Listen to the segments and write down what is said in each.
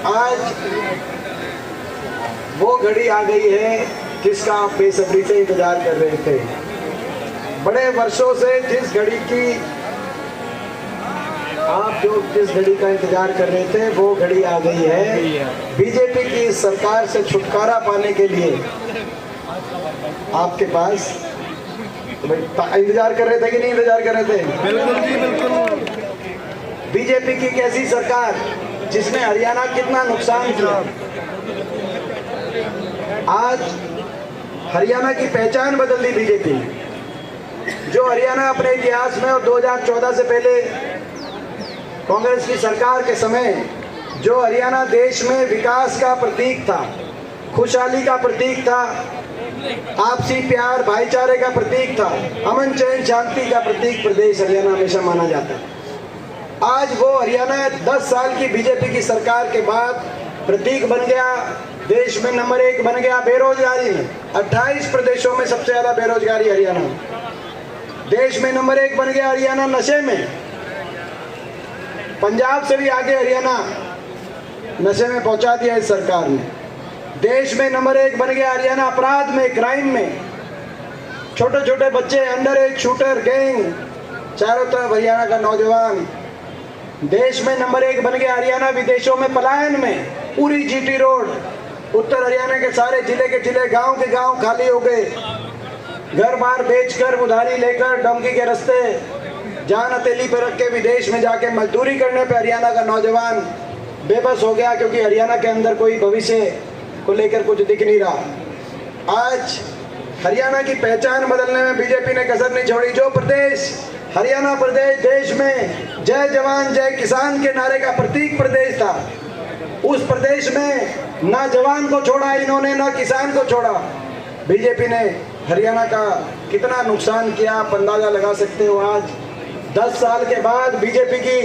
आज वो घड़ी आ गई है जिसका आप बेसब्री से इंतजार कर रहे थे। बड़े वर्षों से जिस घड़ी का इंतजार कर रहे थे वो घड़ी आ गई है। बीजेपी की सरकार से छुटकारा पाने के लिए आपके पास इंतजार कर रहे थे कि नहीं इंतजार कर रहे थे? बिल्कुल जी बिल्कुल। बीजेपी की कैसी सरकार जिसने हरियाणा कितना नुकसान किया। आज हरियाणा की पहचान बदल दी बीजेपी ने। जो हरियाणा अपने इतिहास में और 2014 से पहले कांग्रेस की सरकार के समय जो हरियाणा देश में विकास का प्रतीक था, खुशहाली का प्रतीक था, आपसी प्यार भाईचारे का प्रतीक था, अमन चैन शांति का प्रतीक प्रदेश हरियाणा हमेशा माना जाता है। आज वो हरियाणा 10 साल की बीजेपी की सरकार के बाद प्रतीक बन गया, देश में नंबर 1 बन गया बेरोजगारी में। 28 प्रदेशों में सबसे ज्यादा बेरोजगारी हरियाणा में। देश में नंबर 1 बन गया हरियाणा नशे में। पंजाब से भी आगे हरियाणा नशे में पहुंचा दिया इस सरकार ने। देश में नंबर 1 बन गया हरियाणा अपराध में, क्राइम में। छोटे छोटे बच्चे, अंडर एज शूटर गैंग, चारों तरफ हरियाणा का नौजवान। देश में नंबर 1 बन गया हरियाणा विदेशों में पलायन में। पूरी जीटी रोड, उत्तर हरियाणा के सारे जिले के जिले, गांव के गांव खाली हो गए। घर बार बेचकर, उधारी लेकर, डंकी के रास्ते जान हथेली पर रख के विदेश में जाके मजदूरी करने पे हरियाणा का नौजवान बेबस हो गया, क्योंकि हरियाणा के अंदर कोई भविष्य को लेकर कुछ दिख नहीं रहा। आज हरियाणा की पहचान बदलने में बीजेपी ने कसर नहीं छोड़ी। जो प्रदेश, हरियाणा प्रदेश देश में जय जवान जय किसान के नारे का प्रतीक प्रदेश था, उस प्रदेश में ना जवान को छोड़ा इन्होंने, ना किसान को छोड़ा। बीजेपी ने हरियाणा का कितना नुकसान किया आप अंदाजा लगा सकते हो। आज 10 साल के बाद बीजेपी की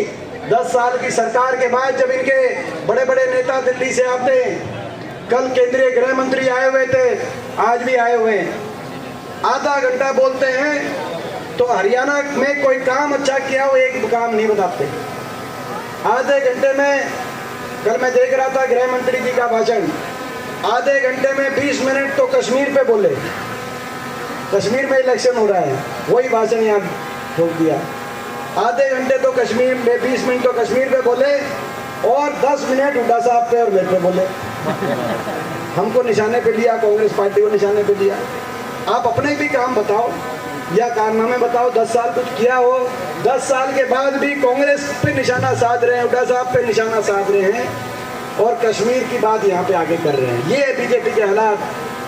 10 साल की सरकार के बाद जब इनके बड़े बड़े नेता दिल्ली से आते हैं, कल केंद्रीय गृह मंत्री आए हुए थे, आज भी आए हुए हैं, आधा घंटा बोलते हैं तो हरियाणा में कोई काम अच्छा किया हो एक काम नहीं बताते। आधे घंटे में, कल मैं देख रहा था गृह मंत्री जी का भाषण, आधे घंटे में 20 मिनट तो कश्मीर पे बोले। कश्मीर में इलेक्शन हो रहा है, वही भाषण यहाँ ठोक दिया। आधे घंटे तो कश्मीर में, 20 मिनट तो कश्मीर पे बोले और 10 मिनट हुड्डा साहब पे और मेरे पे बोले। हमको निशाने पे लिया, कांग्रेस पार्टी को निशाने पे लिया। आप अपने भी काम बताओ या कारनामे बताओ, 10 साल कुछ किया हो। 10 साल के बाद भी कांग्रेस पे निशाना साध रहे हैं, हुड्डा साहब पे निशाना साध रहे हैं और कश्मीर की बात यहाँ पे आगे कर रहे हैं। ये है बीजेपी के हालात।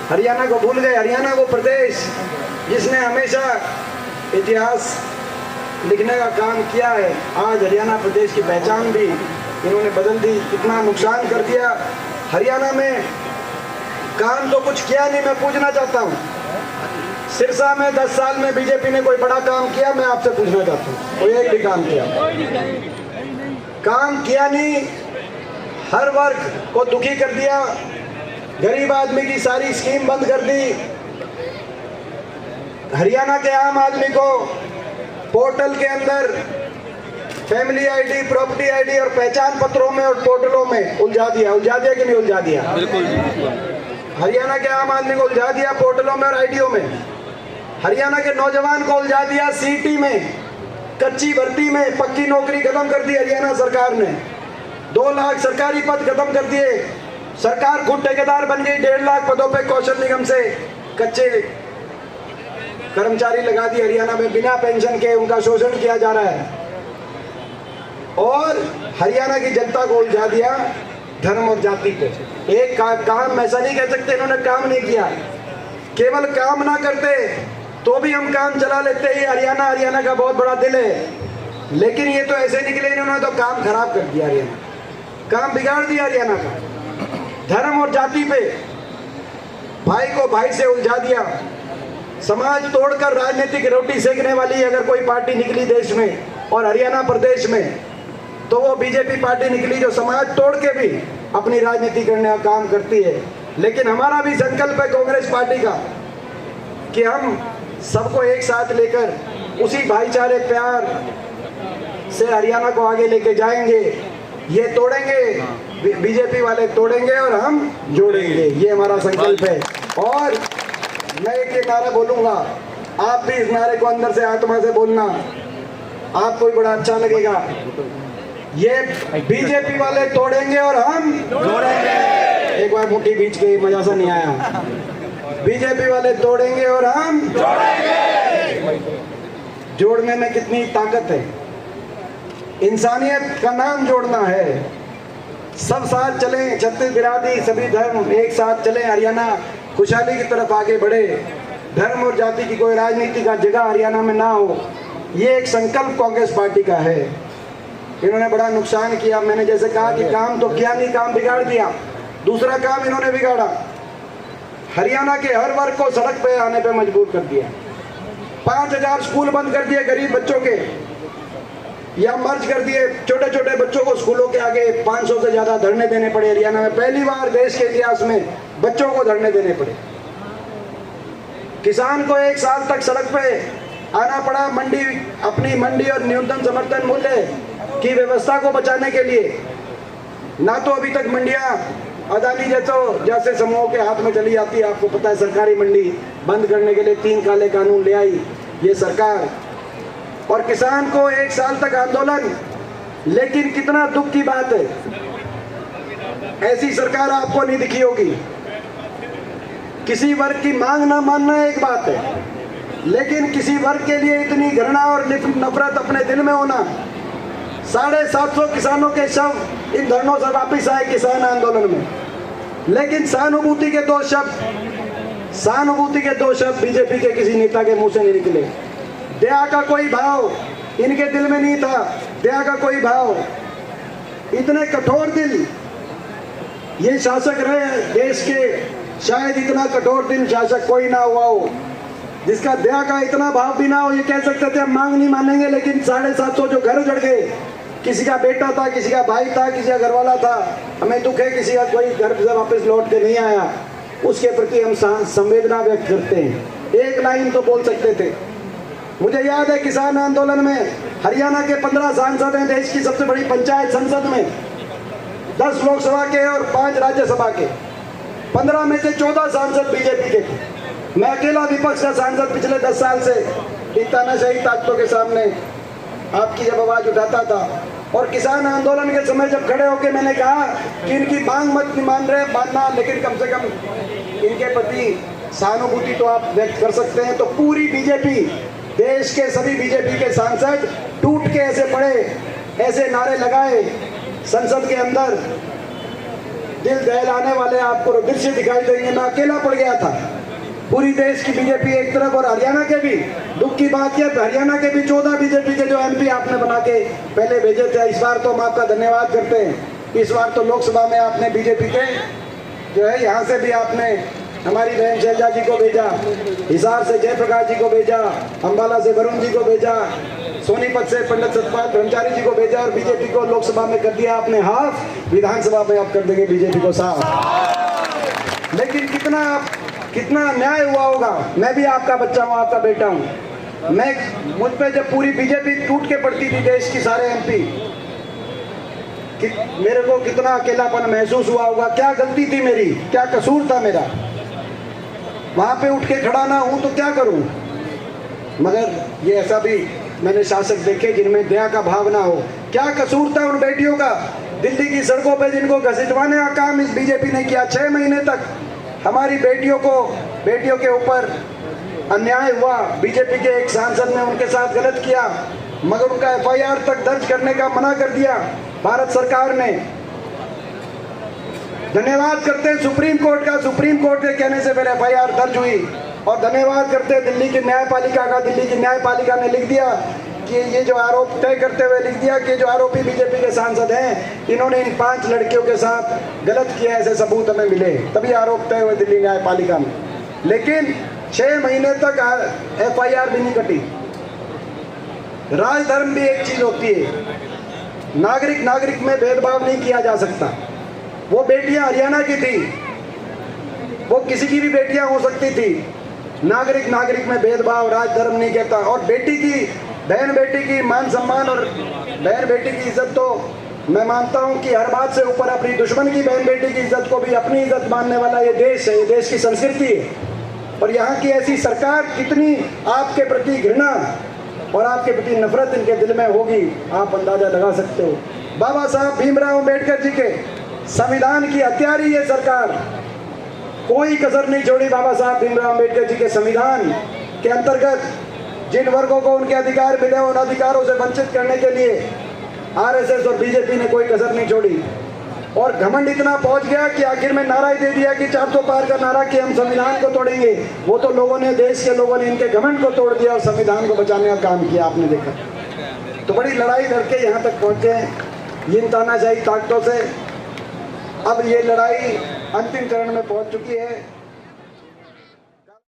हरियाणा को भूल गए। हरियाणा वो प्रदेश जिसने हमेशा इतिहास लिखने का काम किया है, आज हरियाणा प्रदेश की पहचान भी इन्होंने बदल दी। कितना नुकसान कर दिया हरियाणा में। काम तो कुछ किया नहीं। मैं पूछना चाहता हूँ, सिरसा में 10 साल में बीजेपी ने कोई बड़ा काम किया? मैं आपसे पूछना चाहता हूँ, कोई एक भी काम किया? काम किया नहीं। हर वर्ग को दुखी कर दिया। गरीब आदमी की सारी स्कीम बंद कर दी। हरियाणा के आम आदमी को पोर्टल के अंदर फैमिली आईडी, प्रॉपर्टी आईडी और पहचान पत्रों में और पोर्टलों में उलझा दिया। उलझा दिया कि नहीं उलझा दिया? बिल्कुल। हरियाणा के आम आदमी को उलझा दिया पोर्टलों में और आईडियो में। हरियाणा के नौजवान को उलझा दिया सीटी में, कच्ची भर्ती में। पक्की नौकरी खत्म कर दी हरियाणा सरकार ने। 2 लाख सरकारी पद खत्म कर दिए। सरकार खुद ठेकेदार बन गई। 1.5 लाख पदों पे कौशल निगम से कच्चे कर्मचारी लगा दिए हरियाणा में, बिना पेंशन के उनका शोषण किया जा रहा है। और हरियाणा की जनता को उलझा दिया धर्म और जाति पे। एक काम ऐसा नहीं कह सकते इन्होंने काम नहीं किया। केवल काम ना करते तो भी हम काम चला लेते। ये हरियाणा का बहुत बड़ा दिल है, लेकिन ये तो ऐसे निकले इन्होंने तो काम खराब कर दिया। हरियाणा काम बिगाड़ दिया हरियाणा का। धर्म और जाति पे भाई को भाई से उलझा दिया। समाज तोड़कर राजनीतिक रोटी सेकने वाली अगर कोई पार्टी निकली देश में और हरियाणा प्रदेश में, तो वो बीजेपी पार्टी निकली, जो समाज तोड़ के भी अपनी राजनीति करने का काम करती है। लेकिन हमारा भी संकल्प है कांग्रेस पार्टी का कि हम सबको एक साथ लेकर उसी भाईचारे प्यार से हरियाणा को आगे लेके जाएंगे। ये तोड़ेंगे बीजेपी वाले तोड़ेंगे और हम जोड़ेंगे, ये हमारा संकल्प है। और मैं एक ये नारा बोलूंगा, आप भी इस नारे को अंदर से आत्मा से बोलना, आपको भी बड़ा अच्छा लगेगा। ये बीजेपी वाले तोड़ेंगे और हम जोड़ेंगे। एक बार मुट्ठी बीच के, मजा सा नहीं आया। बीजेपी वाले तोड़ेंगे और हम जोड़ेंगे। जोड़ने में कितनी ताकत है, इंसानियत का नाम जोड़ना है। सब साथ चलें, छत्तीस बिरादरी सभी धर्म एक साथ चलें, हरियाणा खुशहाली की तरफ आगे बढ़े। धर्म और जाति की कोई राजनीति का जगह हरियाणा में ना हो, ये एक संकल्प कांग्रेस पार्टी का है। इन्होंने बड़ा नुकसान किया, मैंने जैसे कहा कि काम तो किया नहीं, काम बिगाड़ दिया। दूसरा काम इन्होंने बिगाड़ा, हरियाणा के हर वर्ग को सड़क पे आने पे मजबूर कर दिया। 5000 स्कूल बंद कर दिए गरीब बच्चों के, या मर्ज कर दिए छोटे छोटे बच्चों को स्कूलों के आगे। 500 से ज्यादा धरने देने पड़े हरियाणा में, पहली बार देश के इतिहास में बच्चों को धरने देने पड़े। किसान को 1 साल तक सड़क पे आना पड़ा, मंडी, अपनी मंडी और न्यूनतम समर्थन मूल्य की व्यवस्था को बचाने के लिए। ना तो अभी तक मंडियां अदानी जैसे समूहों के हाथ में चली जाती है। आपको पता है, सरकारी मंडी बंद करने के लिए 3 काले कानून ले आई ये सरकार। और किसान को 1 साल तक आंदोलन, लेकिन कितना दुख की बात है, ऐसी सरकार आपको नहीं दिखी होगी। किसी वर्ग की मांग ना मानना एक बात है, लेकिन किसी वर्ग के लिए इतनी घृणा और नफरत अपने दिल में होना। 750 किसानों के शव इन धरनों से वापिस आए किसान आंदोलन में, लेकिन सहानुभूति के दो शब्द बीजेपी के किसी नेता के मुंह से नहीं निकले। दया का कोई भाव इनके दिल में नहीं था, दया का कोई भाव। इतने कठोर दिल ये शासक रहे देश के, शायद इतना कठोर दिल शासक कोई ना हुआ हो जिसका दया का इतना भाव भी ना हो। ये कह सकते थे हम मांग नहीं मानेंगे, लेकिन 750 जो घर उजड़ गए, किसी का बेटा था, किसी का भाई था, किसी का घरवाला था, हमें दुख है किसी का कोई घर से वापस लौट के नहीं आया, उसके प्रति हम संवेदना व्यक्त करते हैं। एक लाइन तो बोल सकते थे। मुझे याद है किसान आंदोलन में हरियाणा के 15 सांसद हैं, देश की सबसे बड़ी पंचायत संसद में, 10 लोकसभा के और 5 राज्यसभा के। 15 में से 14 सांसद बीजेपी के थे। मैं अकेला विपक्ष का सांसद पिछले 10 साल से इन तानाशाही ताकतों के सामने आपकी जब आवाज उठाता था। और किसान आंदोलन के समय जब खड़े होकर मैंने कहा कि इनकी मांग मत मानना, लेकिन कम से कम इनके प्रति सहानुभूति तो आप व्यक्त कर सकते हैं। तो पूरी बीजेपी, देश के सभी बीजेपी के सांसद टूट के ऐसे पड़े, ऐसे नारे लगाए संसद के अंदर, दिल दहलाने वाले आपको दृश्य दिखाई देंगे। मैं अकेला पड़ गया था, पूरी देश की बीजेपी एक तरफ और हरियाणा के भी। दुख की बात यह, हरियाणा के भी 14 बीजेपी के जो एमपी आपने बना के पहले भेजे थे, इस बार तो हम आपका धन्यवाद करते हैं। इस बार तो लोकसभा में आपने बीजेपी के जो है, यहाँ से भी आपने हमारी बहन शैलजा जी को भेजा, हिसार से जयप्रकाश जी को भेजा, अंबाला से वरुण जी को भेजा, सोनीपत से पंडित सतपाल ब्रह्मचारी जी को भेजा, और बीजेपी को लोकसभा में कर दिया आपने हाफ, विधानसभा में आप कर देंगे बीजेपी को साफ। लेकिन कितना न्याय हुआ होगा। मैं भी आपका बच्चा हूँ, आपका बेटा हूँ। मुझ पे जब पूरी बीजेपी टूट के पड़ती थी, देश की सारे एमपी, मेरे को कितना अकेलापन महसूस हुआ होगा। क्या गलती थी मेरी, क्या कसूर था मेरा, वहां पे उठ के खड़ा ना हूं तो क्या करूं। मगर ये ऐसा भी मैंने शासक देखे जिनमें दया का भाव ना हो। क्या कसूर था उन बेटियों का, दिल्ली की सड़कों पे जिनको घसीटवाने का काम इस बीजेपी ने किया। 6 महीने तक हमारी बेटियों के ऊपर अन्याय हुआ। बीजेपी के एक सांसद ने उनके साथ गलत किया, मगर उनका FIR तक दर्ज करने का मना कर दिया भारत सरकार ने। धन्यवाद करते हैं सुप्रीम कोर्ट का, सुप्रीम कोर्ट के कहने से फिर FIR दर्ज हुई। और धन्यवाद करते हैं दिल्ली की न्यायपालिका का, दिल्ली की न्यायपालिका ने लिख दिया कि ये जो आरोप तय करते हुए लिख दिया कि जो आरोपी बीजेपी के सांसद हैं, इन्होंने इन 5 लड़कियों के साथ गलत किया, ऐसे सबूत हमें मिले, तभी आरोप तय हुए दिल्ली न्यायपालिका में। लेकिन 6 महीने तक FIR भी नहीं कटी। राजधर्म भी एक चीज होती है, नागरिक में भेदभाव नहीं किया जा सकता। वो बेटियां हरियाणा की थी, वो किसी की भी बेटियां हो सकती थी। नागरिक में भेदभाव राजधर्म नहीं कहता। और बहन बेटी की मान सम्मान और बहन बेटी की इज्जत तो मैं मानता हूं कि हर बात से ऊपर अपनी दुश्मन की बहन बेटी की इज्जत को भी अपनी इज्जत मानने वाला ये देश है, ये देश की संस्कृति है। और यहाँ की ऐसी सरकार कितनी आपके प्रति घृणा और आपके प्रति नफरत इनके दिल में होगी, आप अंदाजा लगा सकते हो। बाबा साहब भीमराव अंबेडकर जी के संविधान की हत्यारी ये सरकार, कोई कसर नहीं छोड़ी बाबा साहब भीमराव अंबेडकर जी के संविधान के अंतर्गत जिन वर्गों को उनके अधिकार मिले उन अधिकारों से वंचित करने के लिए आरएसएस और बीजेपी ने कोई कसर नहीं छोड़ी। और घमंड इतना पहुंच गया कि आखिर में नारा ही दे दिया कि 400 पार का नारा कि हम संविधान को तोड़ेंगे। वो तो लोगों ने, देश के लोगों ने इनके घमंड को तोड़ दिया और संविधान को बचाने का काम किया, आपने देखा। तो बड़ी लड़ाई लड़के यहाँ तक पहुंचे हैं इन तानाशाही ताकतों से। अब ये लड़ाई अंतिम चरण में पहुंच चुकी है।